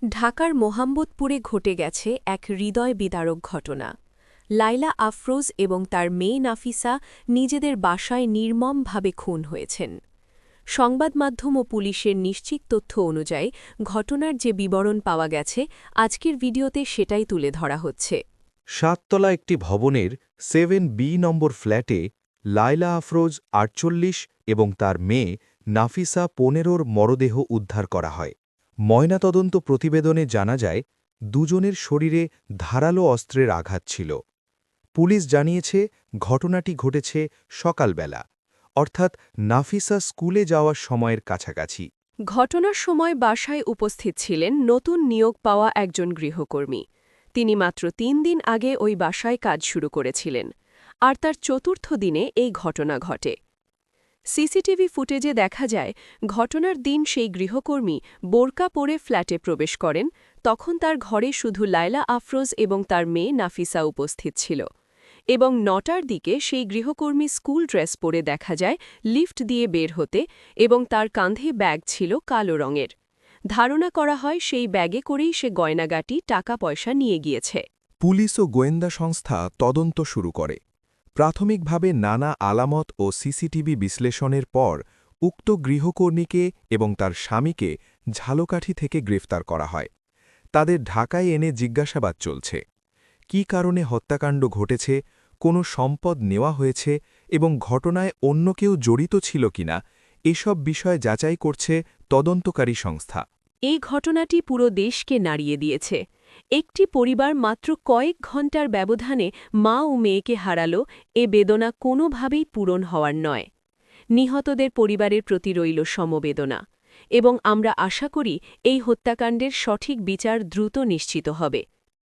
ঢাকার মোহাম্মদপুরে ঘটে গেছে এক হৃদয় বিদারক ঘটনা। লায়লা আফরোজ এবং তার মেয়ে নাফিসা নিজেদের বাসায় নির্মমভাবে খুন হয়েছেন। সংবাদমাধ্যম ও পুলিশের নিশ্চিত তথ্য অনুযায়ী ঘটনার যে বিবরণ পাওয়া গেছে, আজকের ভিডিওতে সেটাই তুলে ধরা হচ্ছে। ৭তলা একটি ভবনের 7B নম্বর ফ্ল্যাটে লায়লা আফরোজ ৪৮ এবং তার মেয়ে নাফিসা ১৫র মরদেহ উদ্ধার করা হয়। ময়নাতদন্ত প্রতিবেদনে জানা যায়, দুজনের শরীরে ধারালো অস্ত্রের আঘাত ছিল। পুলিশ জানিয়েছে, ঘটনাটি ঘটেছে সকালবেলা, অর্থাৎ নাফিসা স্কুলে যাওয়ার সময়ের কাছাকাছি। ঘটনার সময় বাসায় উপস্থিত ছিলেন নতুন নিয়োগ পাওয়া একজন গৃহকর্মী। তিনি মাত্র ৩ দিন আগে ওই বাসায় কাজ শুরু করেছিলেন, আর তার চতুর্থ দিনে এই ঘটনা ঘটে। সিসিটিভি ফুটেজে দেখা যায়, ঘটনার দিন সেই গৃহকর্মী বোরকা পরে ফ্ল্যাটে প্রবেশ করেন। তখন তার ঘরে শুধু লায়লা আফরোজ এবং তার মেয়ে নাফিসা উপস্থিত ছিল, এবং ৯টার দিকে সেই গৃহকর্মী স্কুল ড্রেস পরে দেখা যায় লিফট দিয়ে বের হতে, এবং তার কাঁধে ব্যাগ ছিল কালো রঙের। ধারণা করা হয় সেই ব্যাগে করেই সে গয়নাগাটি, টাকা পয়সা নিয়ে গিয়েছে। পুলিশ ও গোয়েন্দা সংস্থা তদন্ত শুরু করে। প্রাথমিকভাবে নানা আলামত ও সিসিটিভি বিশ্লেষণের পর উক্ত গৃহকর্মীকে এবং তার স্বামীকে ঝালকাঠি থেকে গ্রেফতার করা হয়। তাদের ঢাকায় এনে জিজ্ঞাসাবাদ চলছে। কী কারণে হত্যাকাণ্ড ঘটেছে, কোনো সম্পদ নেওয়া হয়েছে এবং ঘটনায় অন্য কেউ জড়িত ছিল কিনা, এসব বিষয় যাচাই করছে তদন্তকারী সংস্থা। এই ঘটনাটি পুরো দেশকে নাড়িয়ে দিয়েছে। একটি পরিবার মাত্র কয়েক ঘণ্টার ব্যবধানে মা ও মেয়েকে হারালো, এ বেদনা কোনোভাবেই পূরণ হওয়ার নয়। নিহতদের পরিবারের প্রতি রইল সমবেদনা, এবং আমরা আশা করি এই হত্যাকাণ্ডের সঠিক বিচার দ্রুত নিশ্চিত হবে।